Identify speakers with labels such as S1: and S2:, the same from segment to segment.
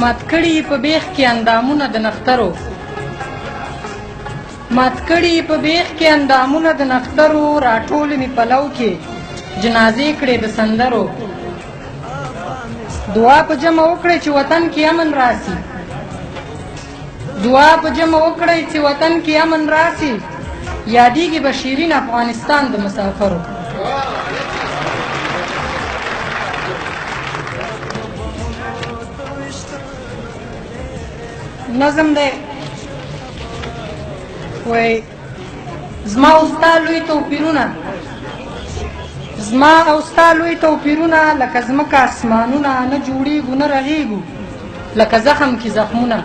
S1: مات کړي په بیخ کې اندامونه د نخترو مات کړي په بیخ کې اندامونه د نخترو راټول می پلو کې جنازې کړي د سندرو دعا په جمع وکړي چې وطن کې امن راسي دعا په جمع وکړي چې وطن کې امن راسي یادېږي به شیرین افغانستان د مسافرو نظم دی وای زما او ستا لوی توپیرونه زما او ستا لوی توپیرونه لکه ځمکه اسمانونه نه جوړېږو نه رغېږو لکه زخم کې زخمونه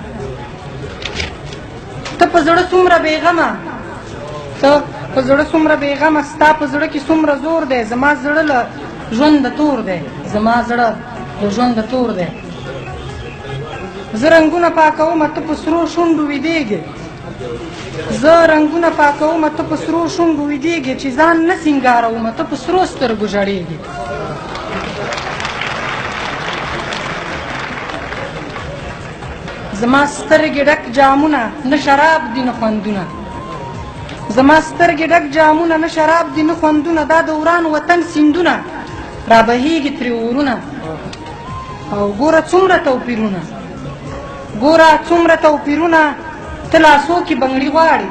S1: ته په زړه څومره بېغمه ته په زړه څومره بېغمه ستا په زړه کې څومره زور دی زما زړه له ژونده تور دی زما زړه له ژونده تور دی زه رنګونه پاکوم ته په سرو شونډو ویدېږې زه رنګونه پاکوم ته په سرو شونډو ویدېږې چې ځان نه سینګاروم ته په سرو سترګو ژړېږې زما سترګې ډک جامونه نه شراب دي نه خوندونه زما سترګې ډک جامونه نه شراب دي نه خوندونه دا د وران وطن سیندونه رابهېږي ترې اورونه او ګوره څومره توپیرونه ګوره څومره توپیرونه ته لاسو کې بنګړي غواړې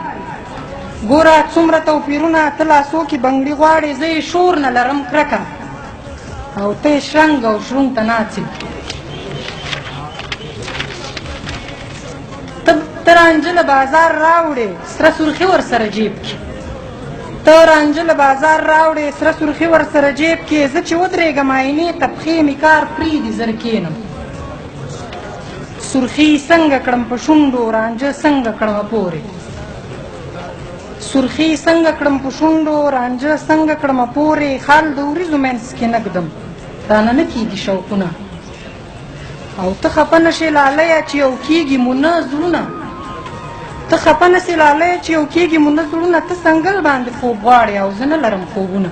S1: ګوره څومره توپیرونه ته لاسو کې بنګړي غواړې زه یې شور نه لرم کرکه او ته یې شرنګ او شرونګ ته ناڅې ته رانجه له بازار راوړې سره سرخي ورسره جیب کې ته رانجه له بازار راوړې سره سرخي ورسره جیب کې زه چې ودرېږم آینې ته پښې مې کار پرېږدي زر کښېنم سرخي څنګه کړم په شونډو رانجه څنګه کړم پورې سرخي څنګه کړم په شونډو رانجه څنګه کړم پورې خال د وریځو منځ کې نږدم رانه نه کېږي شوقونه او ته خفه نشې لالیه چې یو کېږي مو نه زړونه ته خفه نشې لالیه چې یو کېږي مو نه زړونه ته څنګل باندې خوب غواړې او زه نه لرم خوبونه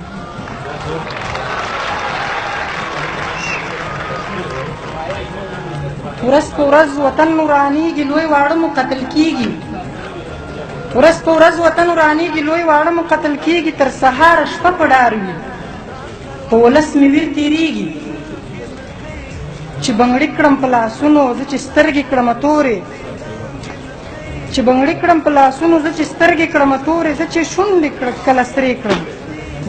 S1: ورځ په ورځ وطن ورانېږي لوی واړه مو قتل کېږي ورځ په ورځ وطن ورانېږي لوی واړه مو قتل کېږي تر سهاره شپه په ډار وي په ولس مې ویر تېرېږي چې بنګړي کړم په لاسونو زه چې سترګې کړم تورې چې بنګړي کړم په لاسونو زه چې سترګې کړم تورې زه چې شونډې کله سرې کړم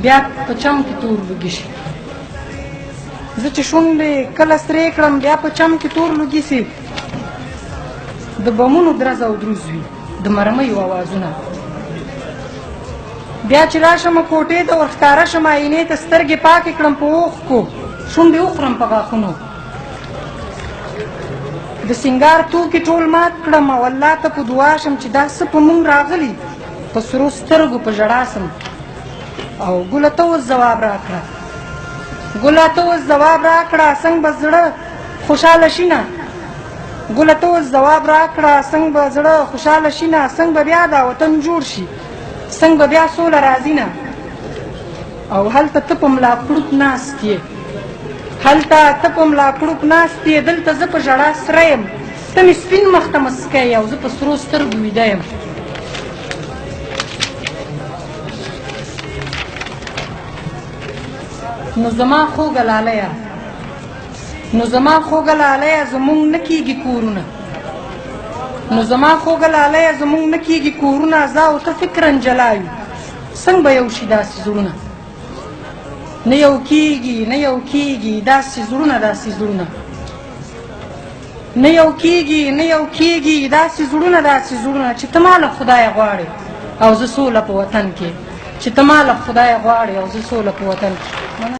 S1: بیا په چم کې تور لوګي شي زه چې شونډې کله سرې کړم بیا په چم کې تور لوګي سي د بمونو درز او دروز وي د مرمیو اوازونه بیا چې راشم کوټې ته ورښکاره شم آینې ته سترګې پاکې کړم په اوښکو شونډې وخورم په غاښونو د سینګار توکي ټول مات کړم او الله ته په دعا شم چې دا څه په مونږ راغلي په سرو سترګو په ژړا سم او ګله ته اوس ځواب راکړه ګله ته اوس ځواب راکړه څنګه به زړه خوشحاله شي نه ګله ته اوس ځواب راکړه څنګه به زړه خوشحاله شي نه څنګه به بیا دا وطن جوړ شي څنګه به بیا سوله راځي نه او هلته ته په ملا کړوپ ناست یې هلته ته په ملا کړوپ ناست یې دلته زه په ژړا سره یم ته مې سپین مخ ته مسکی او زه په سرو سترګو ویده یم نو زما خوږه لالیه نو زما خوږه لالیه زمونږ نه کېږي کورونه نو زما خوږه لالیه زمونږ نه کېږي کورونه زه او ته فکرا جلا یو څنګه به یو شي داسې زړونه نه یو کېږي نه یو کېږي داسې زړونه داسې زړونه نه یو کېږي نه یو کېږي داسې زړونه داسې زړونه چې ته ما له خدایه غواړې او زه سوله په وطن کې چې ته ما له خدایه غواړې او زه سوله په وطن کې